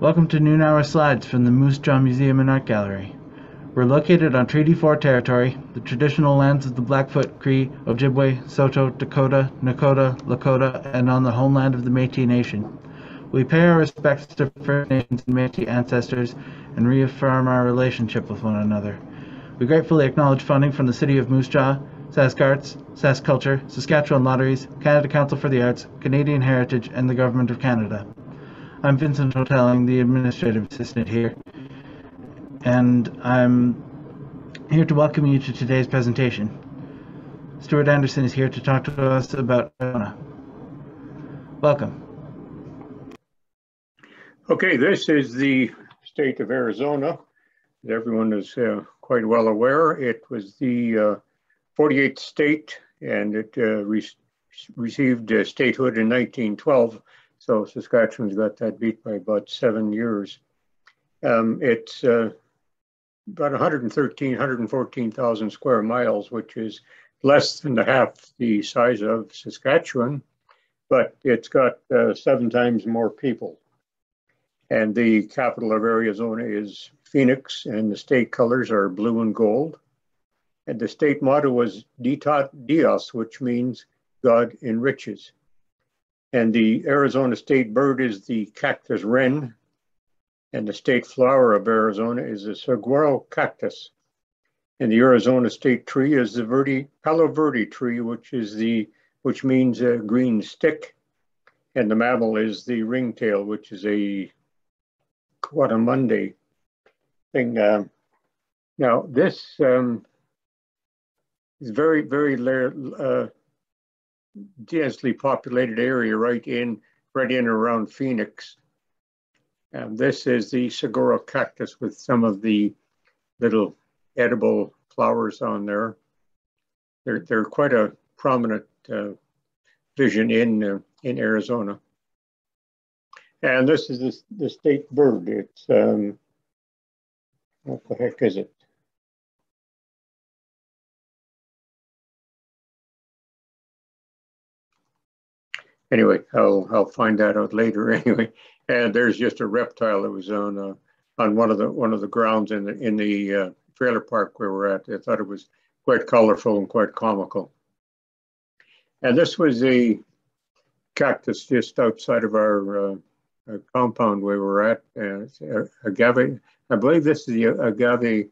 Welcome to Noon Hour Slides from the Moose Jaw Museum and Art Gallery. We're located on Treaty 4 territory, the traditional lands of the Blackfoot, Cree, Ojibwe, Saulteaux, Dakota, Nakota, Lakota, and on the homeland of the Métis Nation. We pay our respects to First Nations and Métis ancestors and reaffirm our relationship with one another. We gratefully acknowledge funding from the City of Moose Jaw, Sask Arts, Sask Culture, Saskatchewan Lotteries, Canada Council for the Arts, Canadian Heritage, and the Government of Canada. I'm Vincent Hotelling, the administrative assistant here, and I'm here to welcome you to today's presentation. Stuart Anderson is here to talk to us about Arizona. Welcome. Okay, this is the state of Arizona. As everyone is quite well aware, it was the 48th state, and it received statehood in 1912. So Saskatchewan's got that beat by about 7 years. It's about 114,000 square miles, which is less than half the size of Saskatchewan, but it's got 7 times more people. And the capital of Arizona is Phoenix, and the state colors are blue and gold. And the state motto was Dios, which means God enriches. And the Arizona state bird is the cactus wren, and the state flower of Arizona is the saguaro cactus. And the Arizona state tree is the Palo Verde tree, which means a green stick. And the mammal is the ringtail, which is a Quadamundé thing. Now this is very, very densely populated area right in around Phoenix. And this is the saguaro cactus with some of the little edible flowers on there. They're quite a prominent vision in Arizona. And this is the state bird. It's what the heck is it? Anyway, I'll find that out later. Anyway, and there's just a reptile that was on one of the grounds in the trailer park where we're at. I thought it was quite colorful and quite comical. And this was a cactus just outside of our compound where we're at. It's agave. I believe this is the agave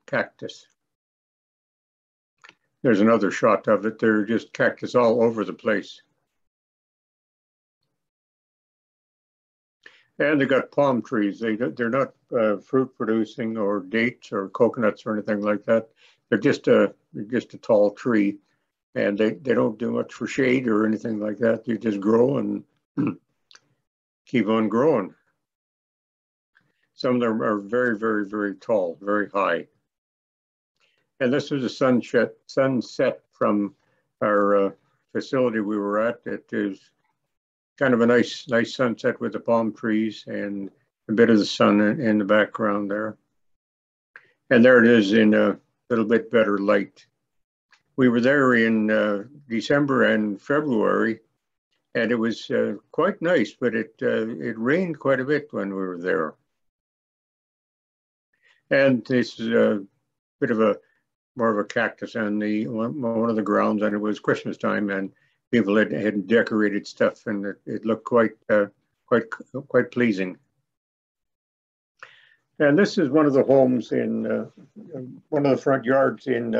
cactus. There's another shot of it. There are just cactus all over the place. And they got palm trees. They're not fruit producing or dates or coconuts or anything like that. They're just a tall tree, and they don't do much for shade or anything like that. They just grow and keep on growing. Some of them are very, very, very tall, very high. And this was a sunset from our facility we were at. It is kind of a nice sunset with the palm trees and a bit of the sun in the background there. And there it is in a little bit better light. We were there in December and February, and it was quite nice, but it rained quite a bit when we were there. And this is a bit of more of a cactus on one of the grounds, and it was Christmas time, and people had decorated stuff, and it looked quite pleasing. And this is one of the homes in one of the front yards in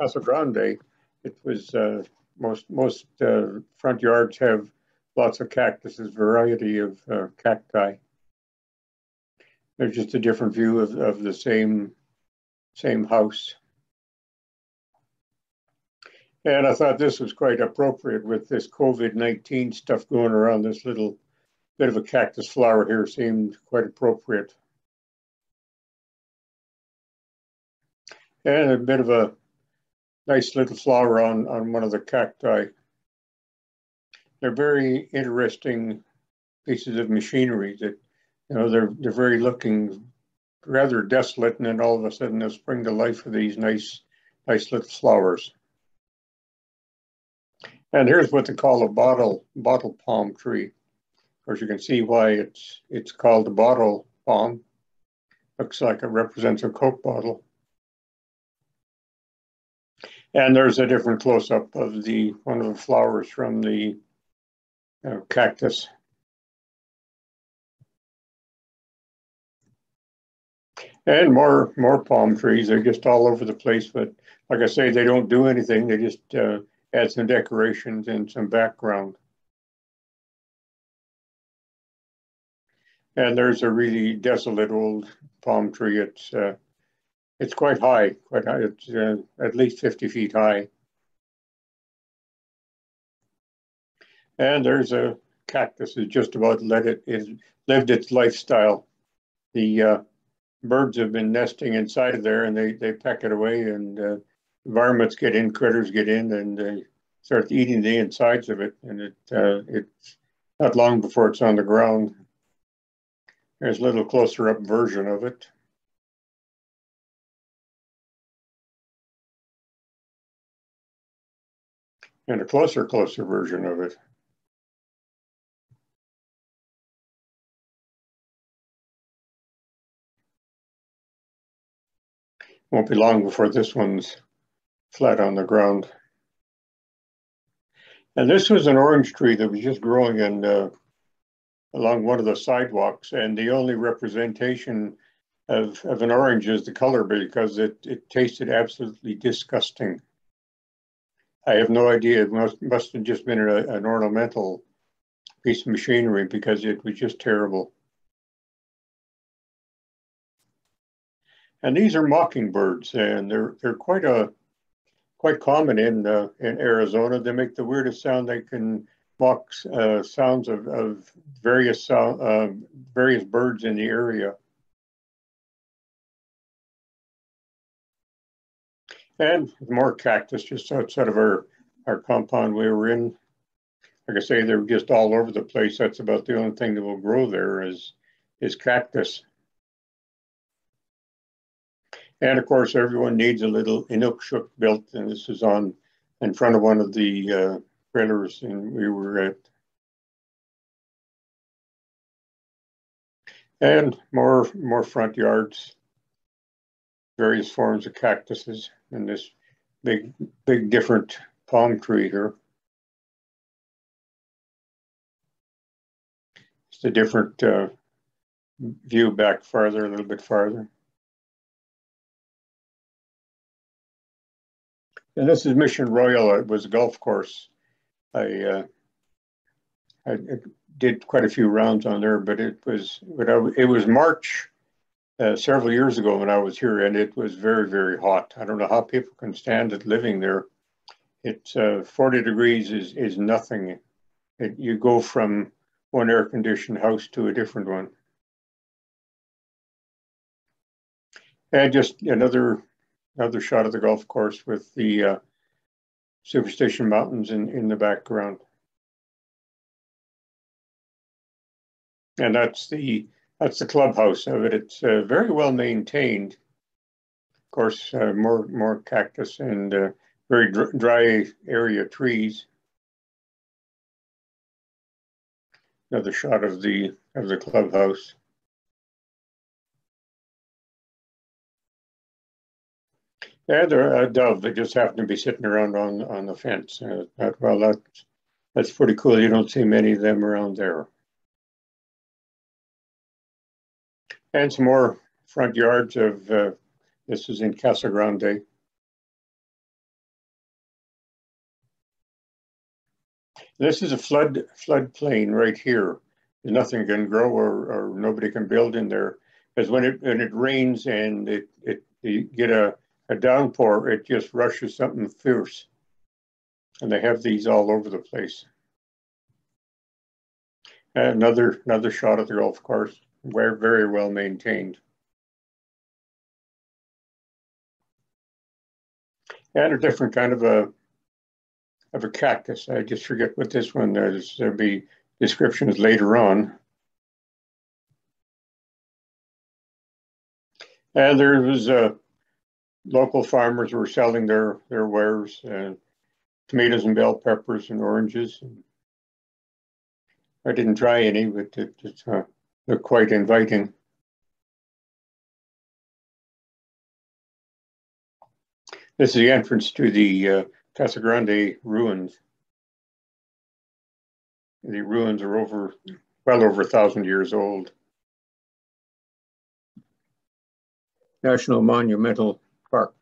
Casa Grande. It was most front yards have lots of cactuses, variety of cacti. There's just a different view of the same house. And I thought this was quite appropriate with this COVID-19 stuff going around. This little bit of a cactus flower here seemed quite appropriate. And a bit of a nice little flower on one of the cacti. They're very interesting pieces of machinery that, they're very looking rather desolate, and then all of a sudden they'll spring to life with these nice little flowers. And here's what they call a bottle palm tree. Of course, you can see why it's called the bottle palm. Looks like it represents a Coke bottle. And there's a different close-up of one of the flowers from the cactus. And more palm trees. They're just all over the place, but like I say, they don't do anything. They just add some decorations and some background. And there's a really desolate old palm tree. It's quite high, It's at least 50 feet high. And there's a cactus that just about lived its lifestyle. The birds have been nesting inside of there, and they peck it away, and varmints get in, critters get in, and they start eating the insides of it. And it's not long before it's on the ground. There's a little closer up version of it. And a closer version of it. Won't be long before this one's flat on the ground. And this was an orange tree that was just growing along one of the sidewalks, and the only representation of an orange is the color, because it tasted absolutely disgusting. I have no idea. It must have just been an ornamental piece of machinery, because it was just terrible. And these are mockingbirds, and they're quite common in Arizona. They make the weirdest sound. They can mock sounds of various birds in the area. And more cactus just outside of our compound we were in. Like I say, they're just all over the place. That's about the only thing that will grow there is cactus. And of course, everyone needs a little inukshuk built, and this is in front of one of the trailers we were at. And more front yards, various forms of cactuses, and this big different palm tree here. It's a different view back farther, a little bit farther. And this is Mission Royal. It was a golf course. I did quite a few rounds on there, but it was March several years ago when I was here, and it was very, very hot. I don't know how people can stand it living there. It's 40 degrees is nothing. You go from one air-conditioned house to a different one. And just another shot of the golf course with the Superstition Mountains in the background. And that's the clubhouse of it. It's very well maintained. Of course, more cactus and very dry area trees. Another shot of the clubhouse. Yeah, they're a dove. They just happen to be sitting around on the fence. That's pretty cool. You don't see many of them around there. And some more front yards of, this is in Casa Grande. This is a floodplain right here. Nothing can grow or nobody can build in there, because when it rains and you get a downpour, it just rushes something fierce. And they have these all over the place. And another shot of the golf course, very well maintained. And a different kind of a cactus. I just forget what this one is. There'll be descriptions later on. And there was local farmers who were selling their wares, tomatoes and bell peppers and oranges. I didn't try any, but it looked quite inviting. This is the entrance to the Casa Grande ruins. The ruins are well over 1,000 years old. National Monumental Park.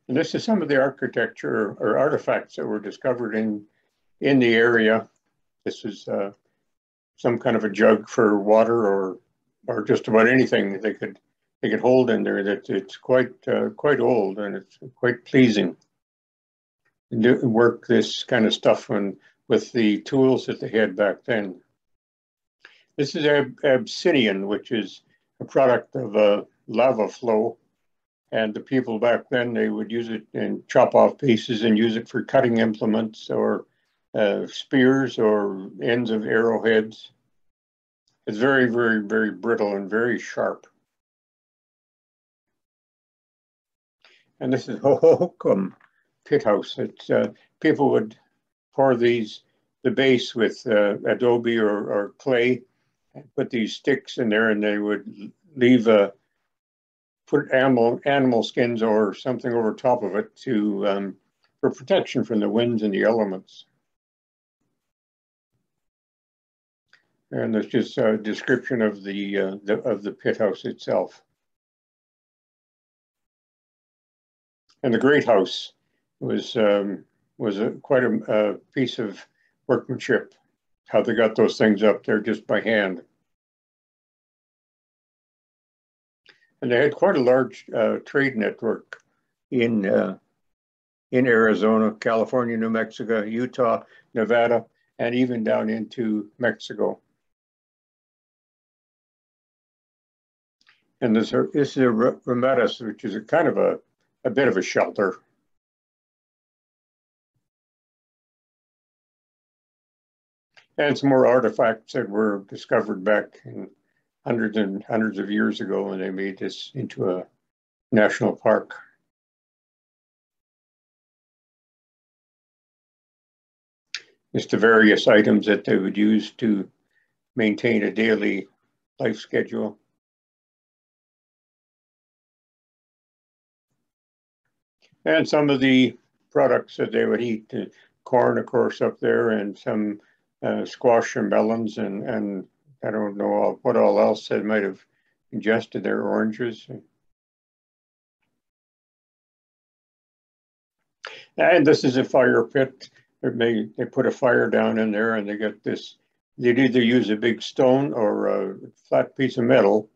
And this is some of the architecture or artifacts that were discovered in the area. This is some kind of a jug for water or just about anything they could hold in there. That it's quite old, and it's quite pleasing. And work this kind of stuff with the tools that they had back then. This is obsidian, which is a product of lava flow. And the people back then, they would use it and chop off pieces and use it for cutting implements or spears or ends of arrowheads. It's very, very, very brittle and very sharp. And this is Hohokam Pit House. It's, people would pour the base with adobe or clay, and put these sticks in there, and they would leave put animal skins or something over top of it for protection from the winds and the elements. And there's just a description of the pit house itself. And the great house was quite a piece of workmanship. How they got those things up there just by hand. And they had quite a large trade network in Arizona, California, New Mexico, Utah, Nevada, and even down into Mexico. And this is a Rometas, which is a kind of a bit of a shelter. And some more artifacts that were discovered back in hundreds and hundreds of years ago when they made this into a national park. Just the various items that they would use to maintain a daily life schedule. And some of the products that they would eat, corn, of course, up there, and some squash and melons, and I don't know what all else they might have ingested there, oranges. And this is a fire pit. They put a fire down in there, and they got this. They'd either use a big stone or a flat piece of metal,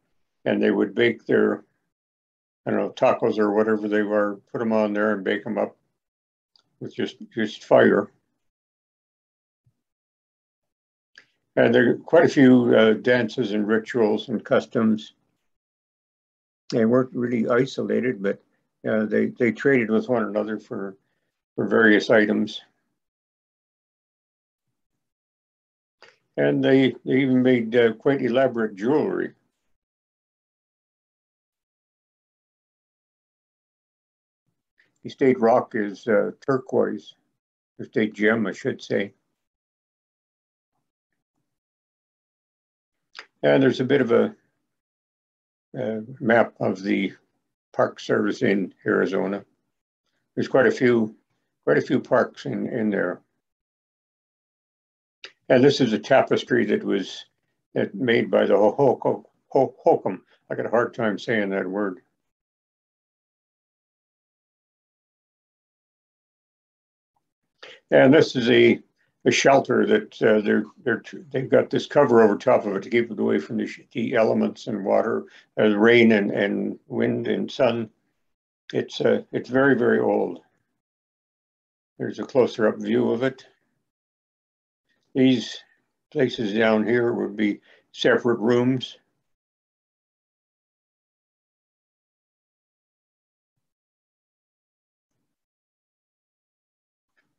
and they would bake their, I don't know, tacos or whatever they were, put them on there and bake them up with just fire. And there are quite a few dances and rituals and customs. They weren't really isolated, but they traded with one another for various items. And they even made quite elaborate jewelry. The state rock is turquoise, the state gem, I should say. And there's a bit of a map of the Park Service in Arizona. There's quite a few parks in there. And this is a tapestry that was made by the Hohokam. I got a hard time saying that word. And this is a shelter that they've got this cover over top of it to keep it away from the elements and water, rain and wind and sun. It's very, very old. There's a closer up view of it. These places down here would be separate rooms.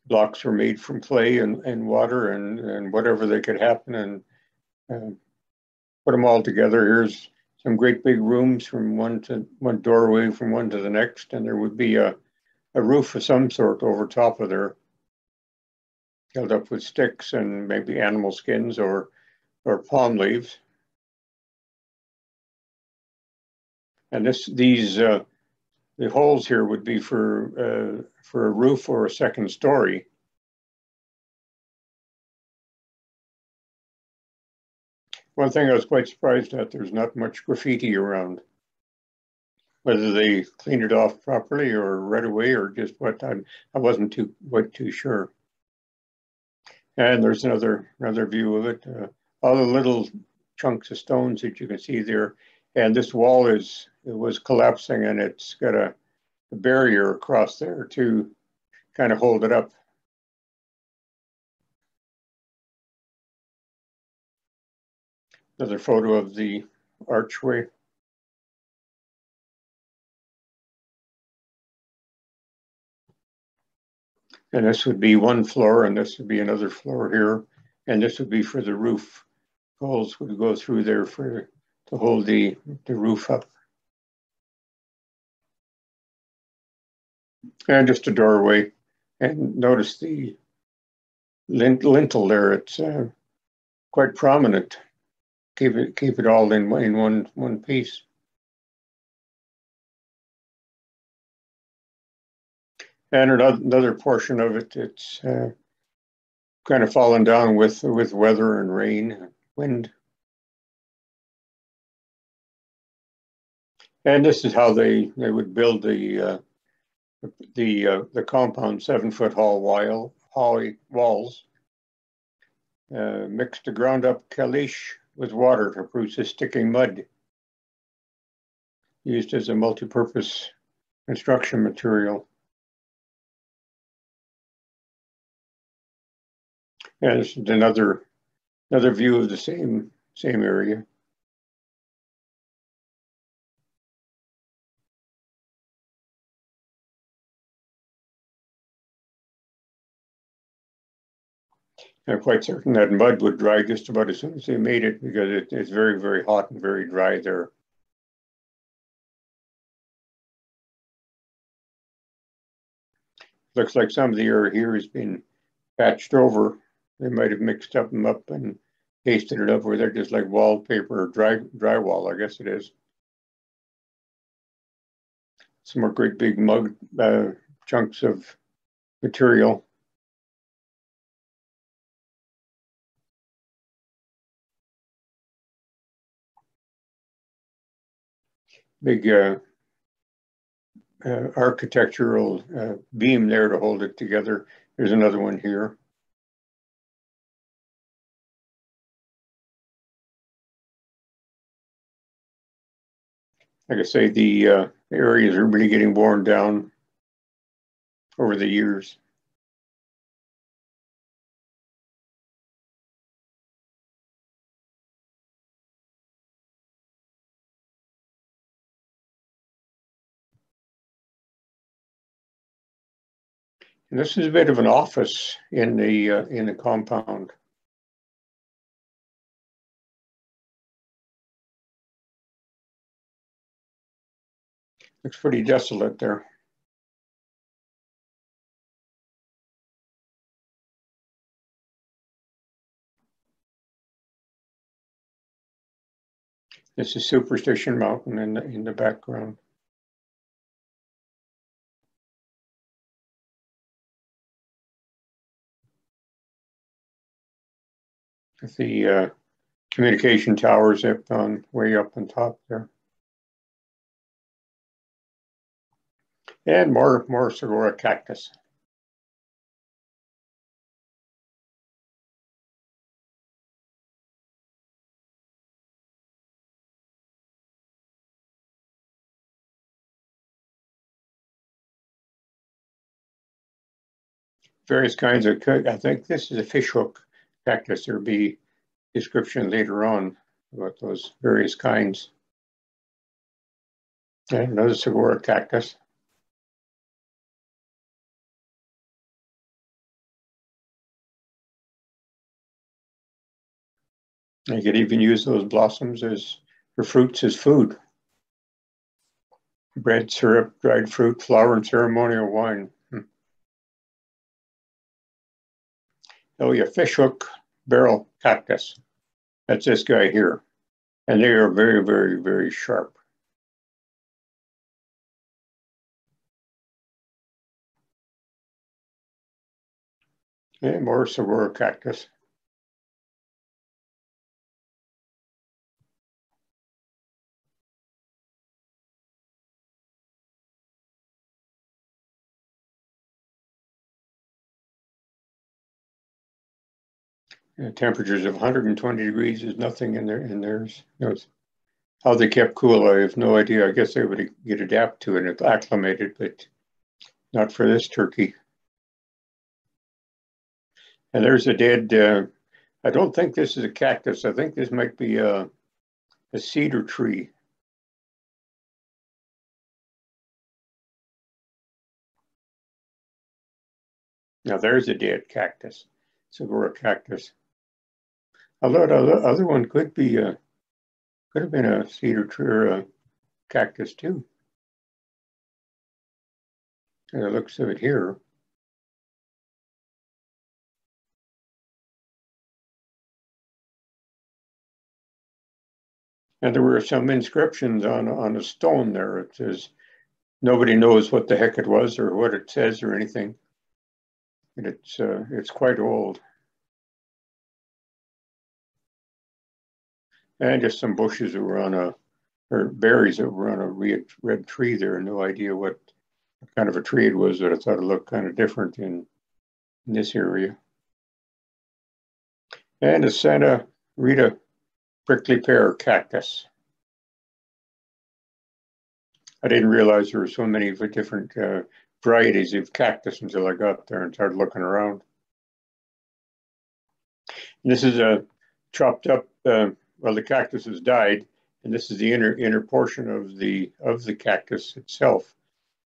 Blocks were made from clay and water and whatever they could happen, and put them all together. Here's some great big rooms from one doorway from one to the next, and there would be a roof of some sort over top of there. held up with sticks and maybe animal skins or palm leaves. And the holes here would be for a roof or a second story. One thing I was quite surprised at, there's not much graffiti around. Whether they cleaned it off properly or right away or just what, I wasn't quite too sure. And there's another view of it. All the little chunks of stones that you can see there. And this wall was collapsing, and it's got a barrier across there to kind of hold it up. Another photo of the archway. And this would be one floor, and this would be another floor here. And this would be for the roof. Holes would go through there to hold the roof up. And just a doorway. And notice the lintel there. It's quite prominent. Keep it all in one piece. And another portion of it, it's kind of fallen down with weather and rain and wind. And this is how they would build the compound, 7-foot high walls. Mixed the ground up caliche with water to produce sticking mud, used as a multi-purpose construction material. And this is another view of the same area. I'm quite certain that mud would dry just about as soon as they made it, because it's very, very hot and very dry there. Looks like some of the area here has been patched over. They might have mixed them up and pasted it up where they're just like wallpaper or drywall, I guess it is. Some more great big mud chunks of material. Big architectural beam there to hold it together. There's another one here. Like I say, the areas are really getting worn down over the years. And this is a bit of an office in the compound. Looks pretty desolate there. This is Superstition Mountain in the background. With the communication towers way up on top there. And more saguaro cactus. Various kinds of, I think this is a fishhook cactus. There'll be description later on about those various kinds. And another saguaro cactus. You could even use those blossoms for fruits as food. Bread, syrup, dried fruit, flour, and ceremonial wine. Oh yeah, fishhook barrel cactus. That's this guy here. And they are very, very, very sharp. And more saguaro cactus. Temperatures of 120 degrees is nothing in theirs. How they kept cool, I have no idea. I guess they would get adapt to it and acclimated, but not for this turkey. And there's a dead, I don't think this is a cactus. I think this might be a cedar tree. Now there's a dead cactus, saguaro cactus. Although the other one could have been a cedar tree or a cactus too. And the looks of it here. And there were some inscriptions on a stone there. It says, nobody knows what the heck it was or what it says or anything. And it's quite old. And just some bushes that were or berries that were on a red tree there. No idea what kind of a tree it was, but I thought it looked kind of different in this area. And a Santa Rita prickly pear cactus. I didn't realize there were so many different varieties of cactus until I got there and started looking around. And this is a chopped up, well, the cactus has died, and this is the inner portion of the cactus itself.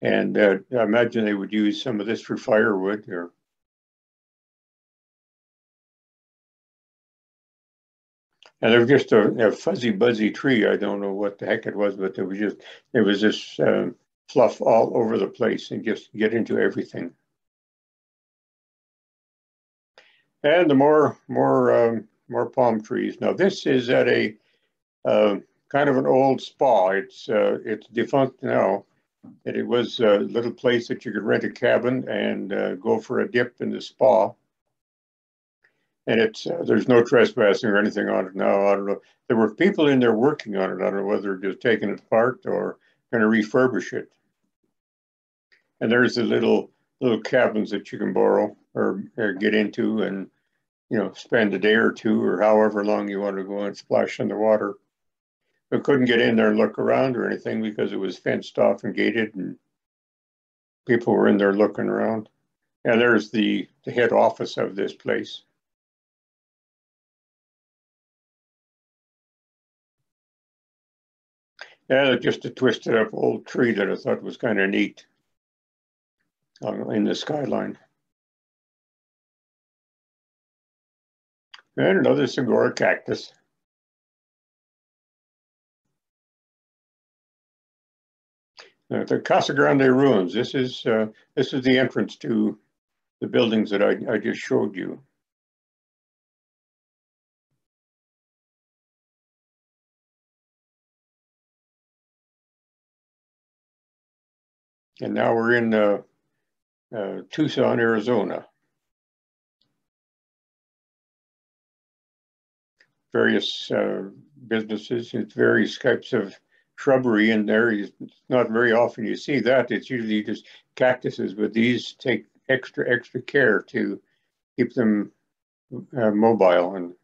And I imagine they would use some of this for firewood or. And there was just a fuzzy, buzzy tree. I don't know what the heck it was, but there was this fluff all over the place and just get into everything. And the more palm trees. Now this is at a kind of an old spa. It's defunct now. And it was a little place that you could rent a cabin and go for a dip in the spa. And there's no trespassing or anything on it now. I don't know. There were people in there working on it. I don't know whether they're just taking it apart or going to refurbish it. And there's the little cabins that you can borrow or get into and spend a day or two or however long you want to go and splash in the water. But couldn't get in there and look around or anything because it was fenced off and gated and people were in there looking around. And there's the head office of this place. Yeah, just a twisted up old tree that I thought was kind of neat in the skyline. And another saguaro cactus. The Casa Grande ruins. This is the entrance to the buildings that I just showed you. And now we're in Tucson, Arizona. Various businesses, it's various types of shrubbery in there. It's not very often you see that. It's usually just cactuses, but these take extra care to keep them mobile. And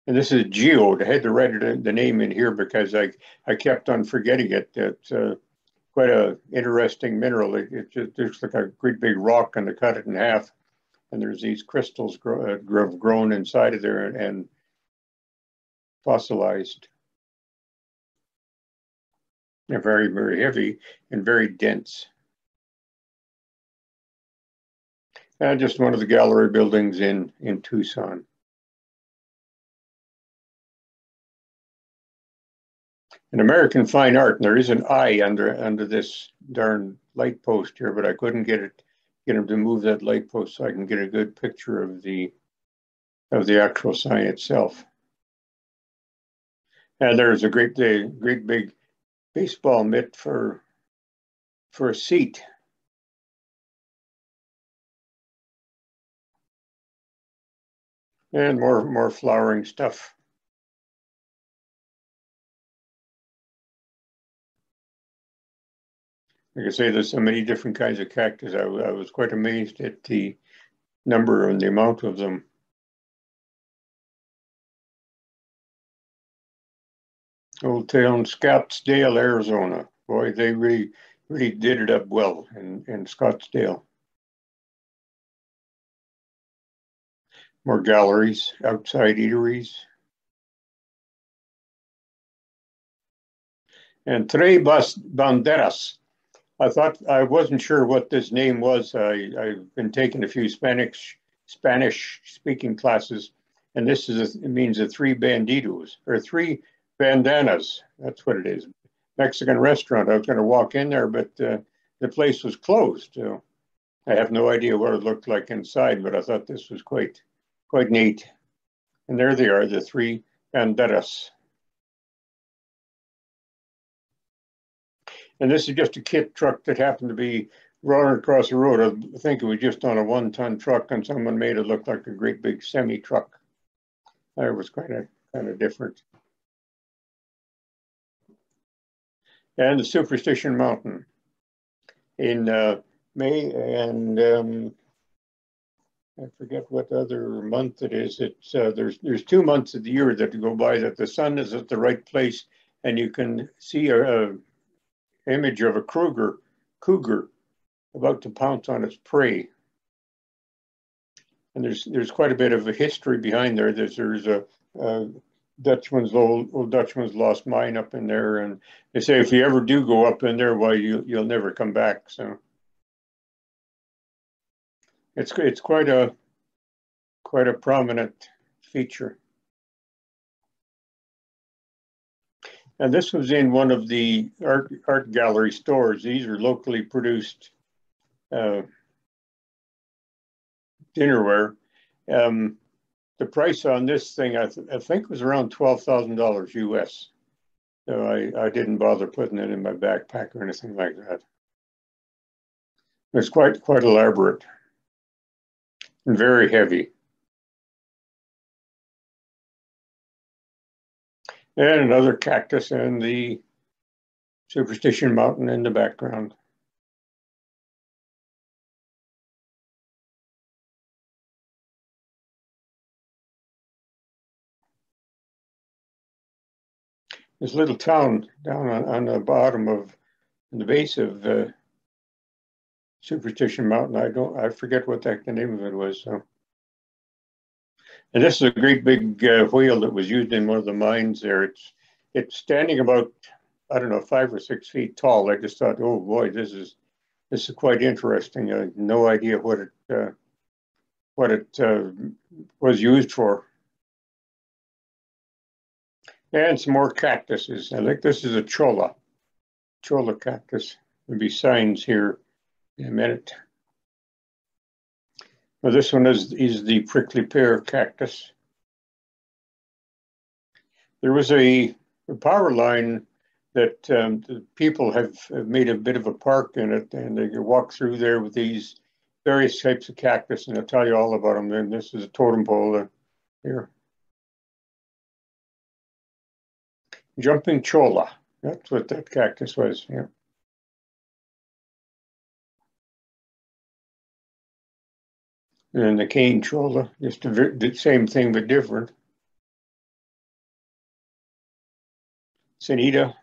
this is geode. I had to write the name in here because I kept on forgetting it. It's quite an interesting mineral. It just looks like a great big rock, and they cut it in half, and there's these crystals grown inside of there and fossilized. They're very, very heavy and very dense. And just one of the gallery buildings in Tucson. An American Fine Art, and there is an eye under this darn light post here, but I couldn't get get him to move that light post so I can get a good picture of the actual sign itself. And there's a great big baseball mitt for a seat. And more flowering stuff. Like I say, there's so many different kinds of cactus. I was quite amazed at the number and the amount of them. Old Town, Scottsdale, Arizona. Boy, they really did it up well in Scottsdale. More galleries, outside eateries. And Tres Banderas. I wasn't sure what this name was. I've been taking a few Spanish speaking classes, and it means the three banditos or three bandanas. That's what it is. Mexican restaurant. I was going to walk in there, but the place was closed. So I have no idea what it looked like inside, but I thought this was quite neat. And there they are, the three banderas. And this is just a kit truck that happened to be running across the road. I think it was just on a 1-ton truck, and someone made it look like a great big semi truck. It was kind of different. And the Superstition Mountain in May, and I forget what other month it is. It's there's 2 months of the year that go by that the sun is at the right place, and you can see a image of a cougar about to pounce on its prey. And there's quite a bit of a history behind there. There's a Dutchman's old Dutchman's lost mine up in there, and they say if you ever do go up in there, well, you'll never come back. So it's quite a prominent feature. And this was in one of the art gallery stores. These are locally produced dinnerware. The price on this thing, I think, was around $12,000 US. So I didn't bother putting it in my backpack or anything like that. It's quite elaborate and very heavy. And another cactus and the Superstition Mountain in the background. This little town down on the bottom in the base of Superstition Mountain. I forget what the name of it was. So, and this is a great big whale that was used in one of the mines there. It's standing about, I don't know, 5 or 6 feet tall. I just thought, oh boy, this is quite interesting. I had no idea what it was used for. And some more cactuses. I think this is a cholla cactus. There'll be signs here in a minute. Well, this one is the prickly pear cactus. There was a power line that the people have made a bit of a park in it, and they can walk through there with these various types of cactus, and I'll tell you all about them. And this is a totem pole here. Jumping cholla. That's what that cactus was. Yeah. And the cane cholla, just the same thing but different. Sanita.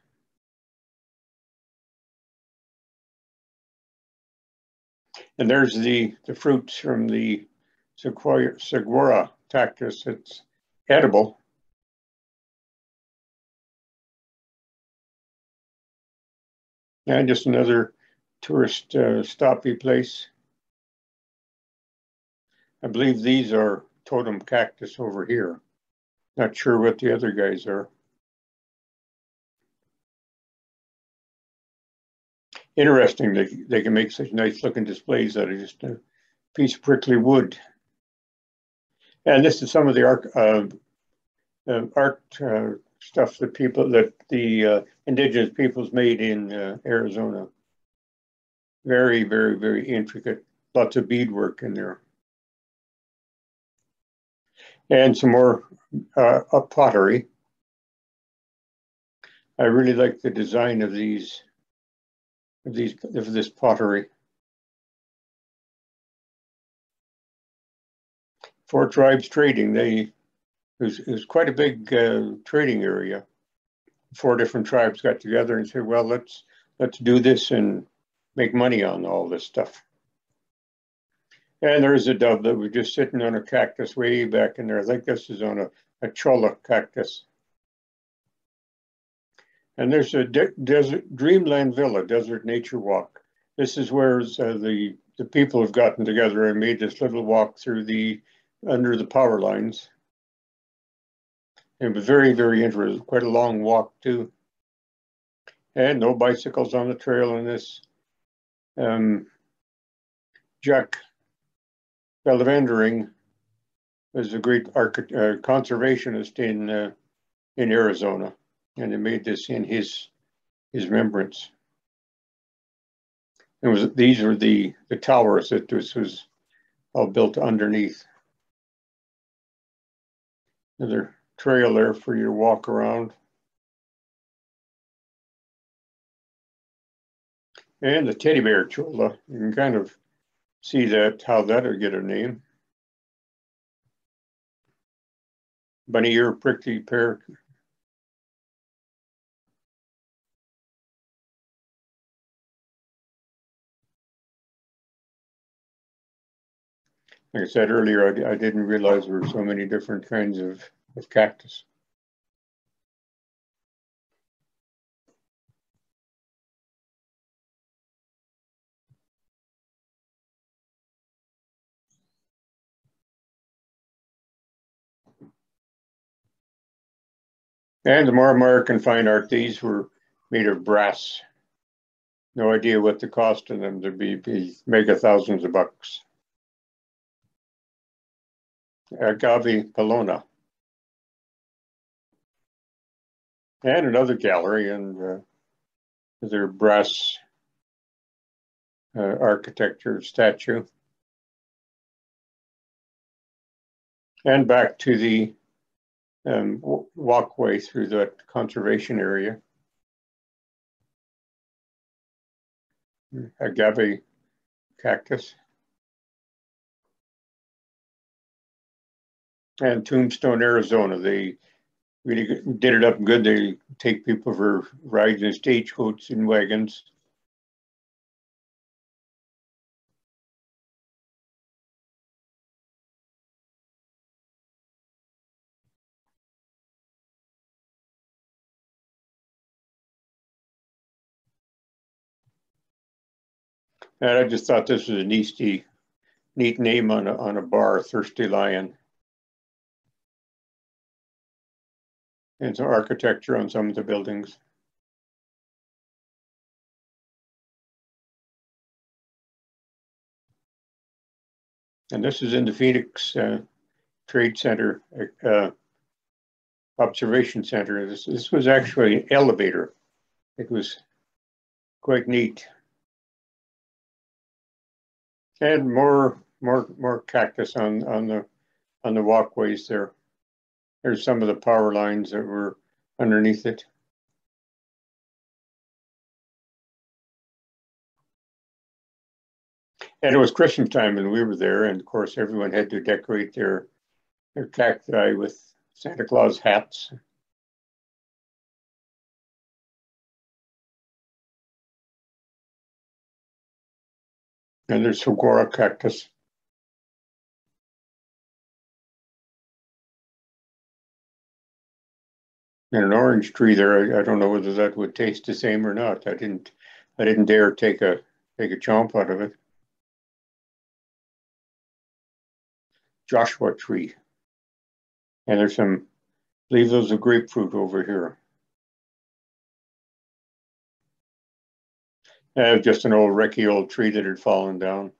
And there's the fruits from the saguaro cactus. It's edible. And just another tourist stoppy place. I believe these are totem cactus over here. Not sure what the other guys are. interesting. They can make such nice looking displays out of just a piece of prickly wood. And this is some of the art stuff that the indigenous peoples made in Arizona. Very, very, very intricate. Lots of beadwork in there. And some more pottery. I really like the design of this pottery. Four tribes trading. It was quite a big trading area. Four different tribes got together and said, "Well, let's do this and make money on all this stuff." And there's a dove that was just sitting on a cactus way back in there. I think this is on a cholla cactus. And there's a desert Dreamland Villa, Desert Nature Walk. This is where the people have gotten together and made this little walk through under the power lines. It was very, very interesting. Quite a long walk too. And no bicycles on the trail in this. Jack Belvendering was a great conservationist in Arizona, and he made this in his remembrance. These were the towers that this was all built underneath. Another trail there for you to walk around. And the teddy bear cholla, you can kind of see how that would get a name. Bunny ear prickly pear. Like I said earlier, I didn't realize there were so many different kinds of cactus. And the more American fine art, these were made of brass. No idea what the cost of them to be mega thousands of bucks. Agave Pelona. And another gallery, and their brass architecture statue. And back to the walkway through that conservation area. Agave cactus. And Tombstone, Arizona. They really did it up good. They take people for rides in stagecoaches and wagons. And I just thought this was a neat name on a bar, Thirsty Lion. And some architecture on some of the buildings. And this is in the Phoenix Trade Center, Observation Center. This was actually an elevator. It was quite neat. And more cactus on the walkways there. There's some of the power lines that were underneath it. And it was Christmas time and we were there, and of course everyone had to decorate their cacti with Santa Claus hats. And there's saguaro cactus. And an orange tree there. I don't know whether that would taste the same or not. I didn't dare take a chomp out of it. Joshua tree. And there's some leaves of grapefruit over here. Just an old wrecky old tree that had fallen down.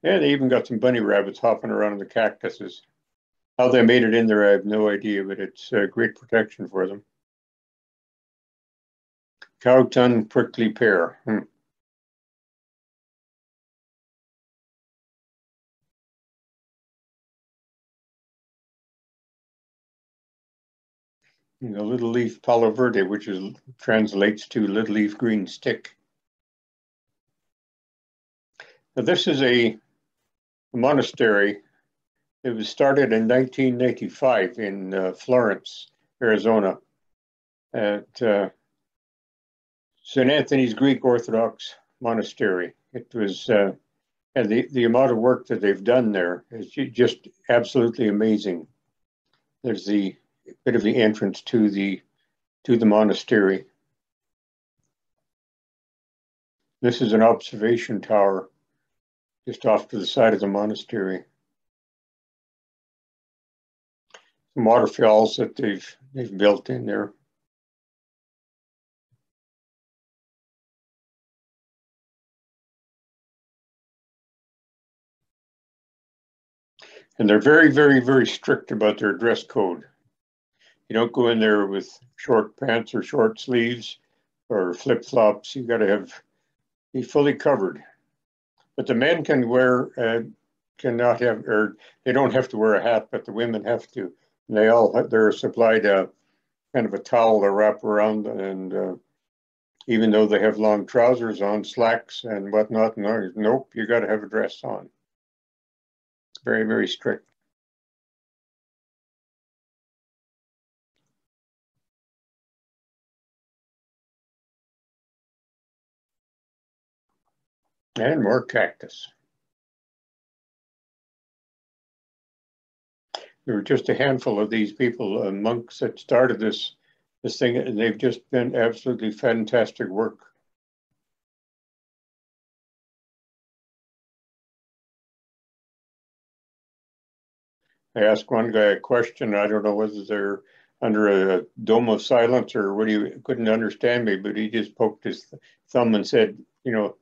Yeah, they even got some bunny rabbits hopping around in the cactuses. How they made it in there, I have no idea, but it's great protection for them. Cowton prickly pear. The little leaf palo verde, which translates to little leaf green stick. Now, this is a monastery. It was started in 1985 in Florence, Arizona, at St. Anthony's Greek Orthodox Monastery. It was, and the amount of work that they've done there is just absolutely amazing. There's the bit of the entrance to the monastery. This is an observation tower just off to the side of the monastery. Some waterfalls that they've built in there. And they're very, very, very strict about their dress code. You don't go in there with short pants or short sleeves or flip-flops. You got to be fully covered. But the men can cannot have, or they don't have to wear a hat, but the women have to. And they're supplied a kind of a towel to wrap around, and even though they have long trousers on, slacks and whatnot, nope, you got to have a dress on. Very, very strict. And more cactus. There were just a handful of these people, monks, that started this thing, and they've just been absolutely fantastic work. I asked one guy a question. I don't know whether they're under a dome of silence or what, he couldn't understand me, but he just poked his thumb and said,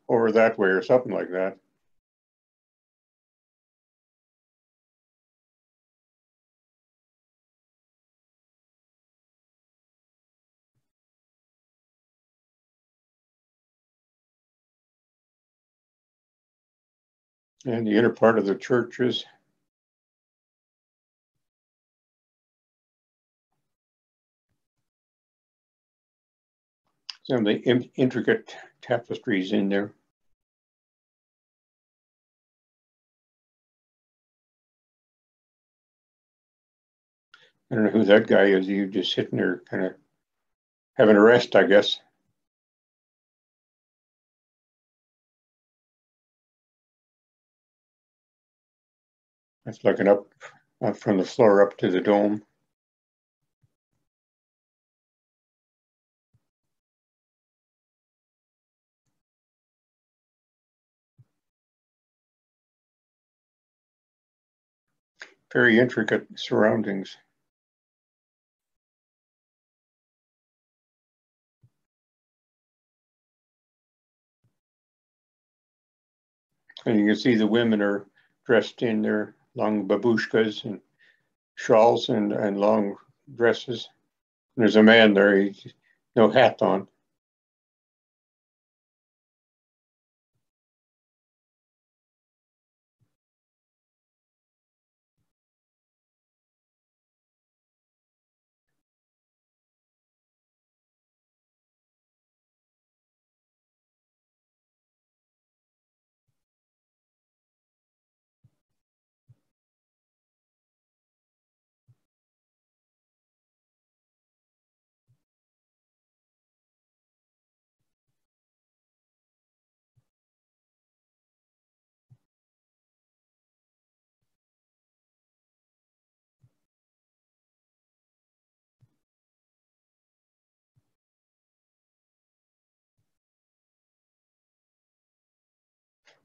over that way or something like that. And the inner part of the churches. Some of the intricate tapestries in there. I don't know who that guy is. He's just sitting there kind of having a rest, I guess. That's looking up from the floor up to the dome. Very intricate surroundings. And you can see the women are dressed in their long babushkas and shawls and long dresses. And there's a man there, he's no hat on.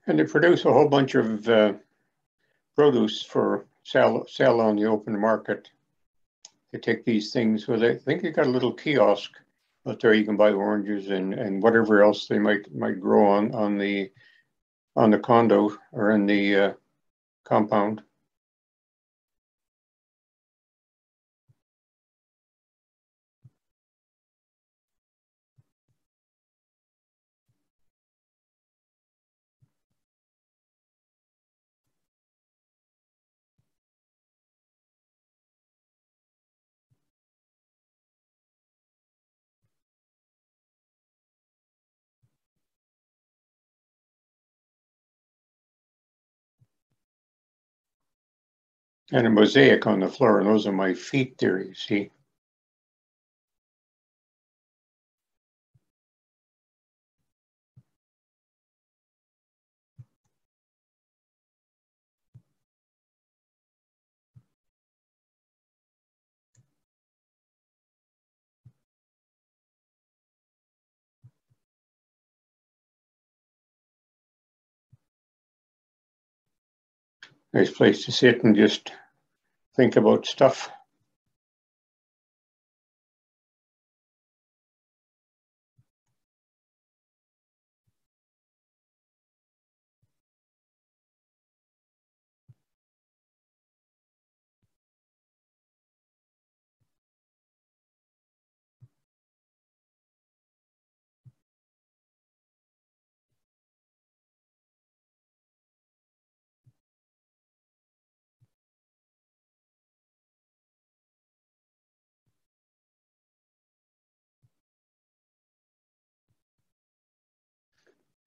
And they produce a whole bunch of produce for sell on the open market. They take these things, well, I think they got a little kiosk Out there you can buy oranges and whatever else they might grow on the condo or in the compound. And a mosaic on the floor, and those are my feet there, you see. Nice place to sit and just think about stuff.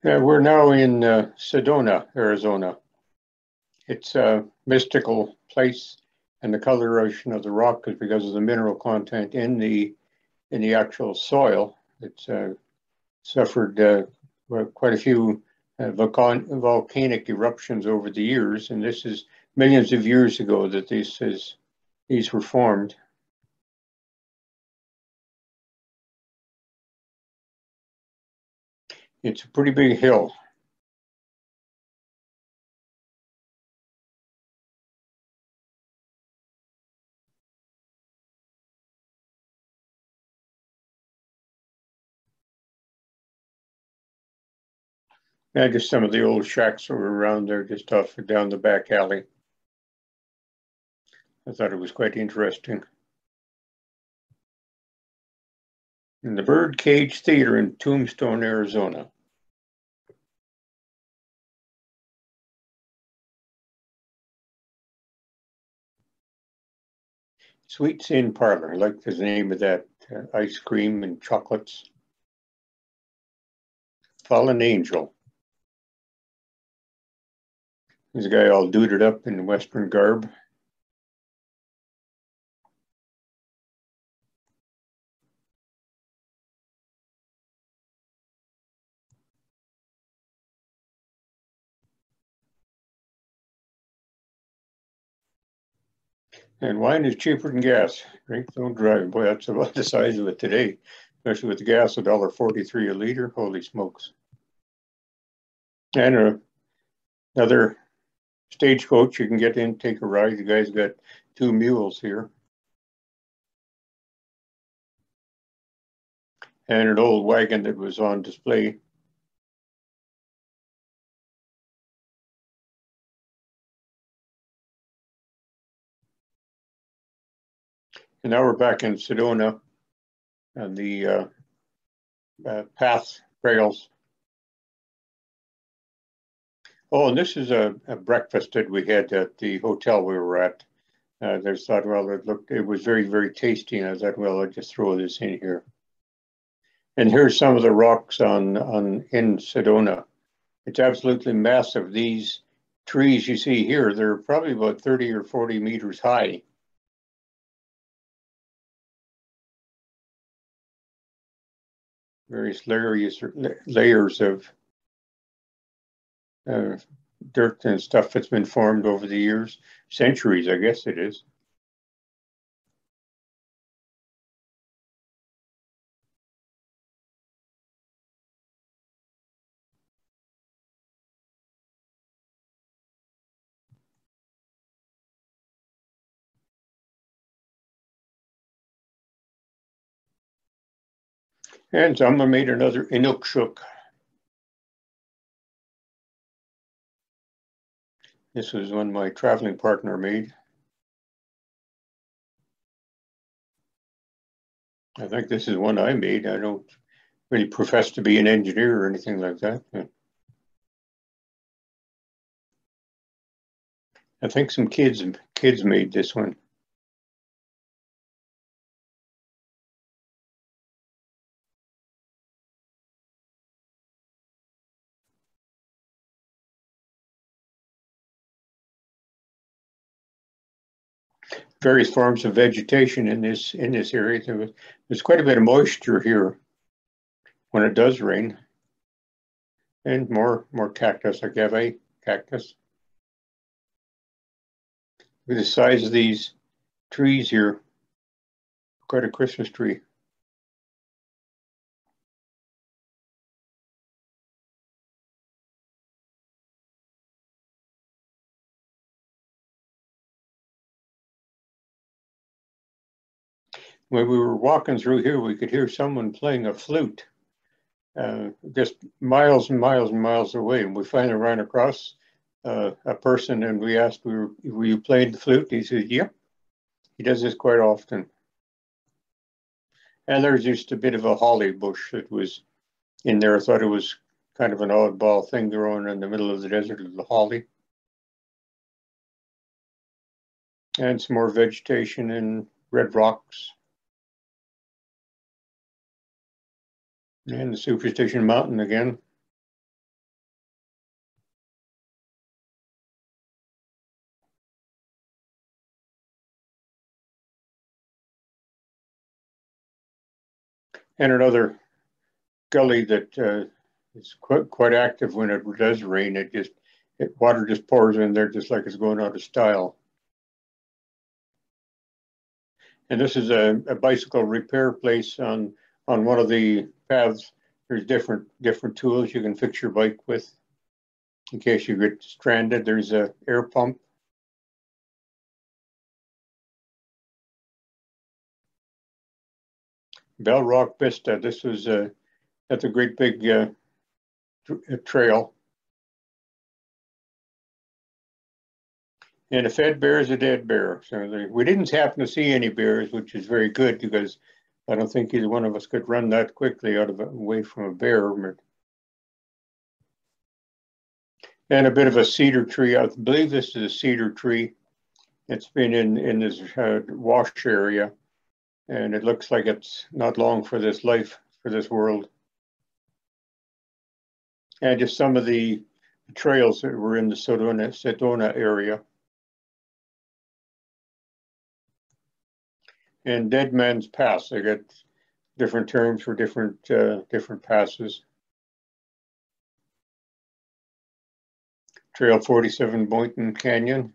We're now in Sedona, Arizona. It's a mystical place, and the coloration of the rock is because of the mineral content in the actual soil. It's suffered quite a few volcanic eruptions over the years, and this is millions of years ago that these were formed. It's a pretty big hill. And just some of the old shacks that were around there, just off down the back alley. I thought it was quite interesting. In the Birdcage Theater in Tombstone, Arizona. Sweets Inn Parlor, I like the name of that. Ice cream and chocolates. Fallen Angel. There's a guy all duded up in Western garb. And wine is cheaper than gas. Drink, don't drive. Boy, that's about the size of it today, especially with the gas, $1.43 a liter. Holy smokes. And another stagecoach you can get in, take a ride. The guy's got 2 mules here. And an old wagon that was on display. And now we're back in Sedona and the path trails. Oh, and this is a breakfast that we had at the hotel we were at. I just thought, well, it was very, very tasty. And I thought, well, I'll just throw this in here. And here's some of the rocks in Sedona. It's absolutely massive. These trees you see here, they're probably about 30 or 40 meters high. Various layers of dirt and stuff that's been formed over the years, centuries, I guess it is. And someone made another Inukshuk. This was one my traveling partner made. I think this is one I made. I don't really profess to be an engineer or anything like that. I think some kids made this one. Various forms of vegetation in this area. There's quite a bit of moisture here when it does rain, and more cactus, agave cactus. Look at the size of these trees here. Quite a Christmas tree. When we were walking through here, we could hear someone playing a flute, just miles and miles and miles away. And we finally ran across a person, and we asked, "Were you playing the flute?" He said, "Yep." He does this quite often. And there's just a bit of a holly bush that was in there. I thought it was kind of an oddball thing growing in the middle of the desert, the holly. And some more vegetation and red rocks. And the Superstition Mountain again. And another gully that is quite active when it does rain. Water just pours in there just like it's going out of style. And this is a bicycle repair place on one of the paths. There's different tools you can fix your bike with in case you get stranded. There's a air pump. Bell Rock Vista. This was that's a great big trail. And a fed bear is a dead bear. So we didn't happen to see any bears, which is very good because I don't think either one of us could run that quickly away from a bear. And a bit of a cedar tree. I believe this is a cedar tree. It's been in this wash area, and it looks like it's not long for this life, for this world. And just some of the trails that were in the Sedona area. And Dead Man's Pass. They got different terms for different passes. Trail 47 Boynton Canyon.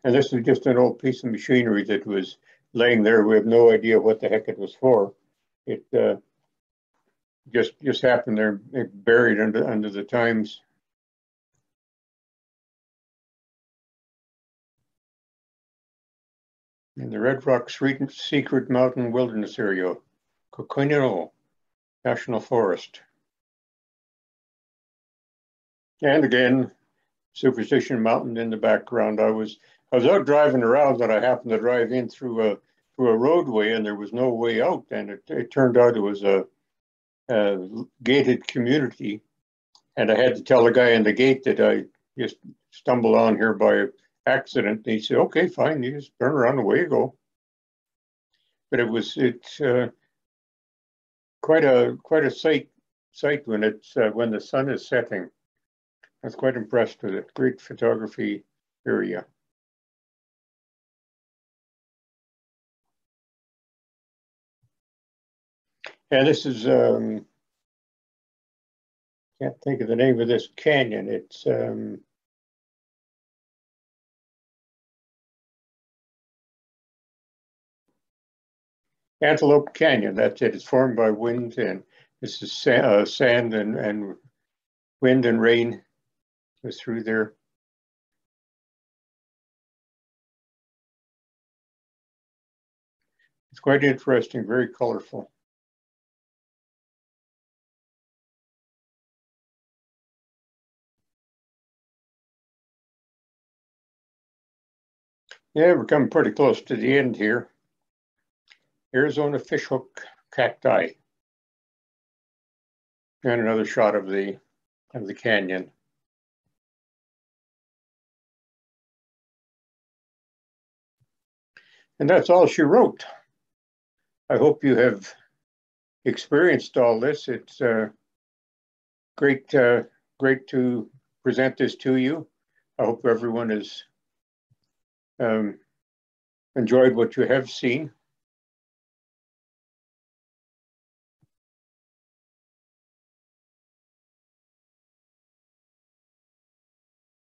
And this is just an old piece of machinery that was laying there. We have no idea what the heck it was for. It just happened there, buried under the times. In the Red Rock Secret Mountain Wilderness Area, Coconino National Forest. And again, Superstition Mountain in the background. I was out driving around, and I happened to drive in through a roadway, and there was no way out. And it turned out it was a gated community, and I had to tell the guy in the gate that I just stumbled on here by accident. And he said, "Okay, fine, you just turn around, away you go." But it's quite a sight when when the sun is setting. I was quite impressed with it. Great photography area. And this is can't think of the name of this canyon. It's Antelope Canyon. That's it. It's formed by wind, and this is sand and wind and rain goes through there. quite interesting, very colorful. Yeah, we're coming pretty close to the end here. Arizona fishhook cacti. And another shot of the canyon. And that's all she wrote. I hope you have experienced all this. It's great to present this to you. I hope everyone has enjoyed what you have seen.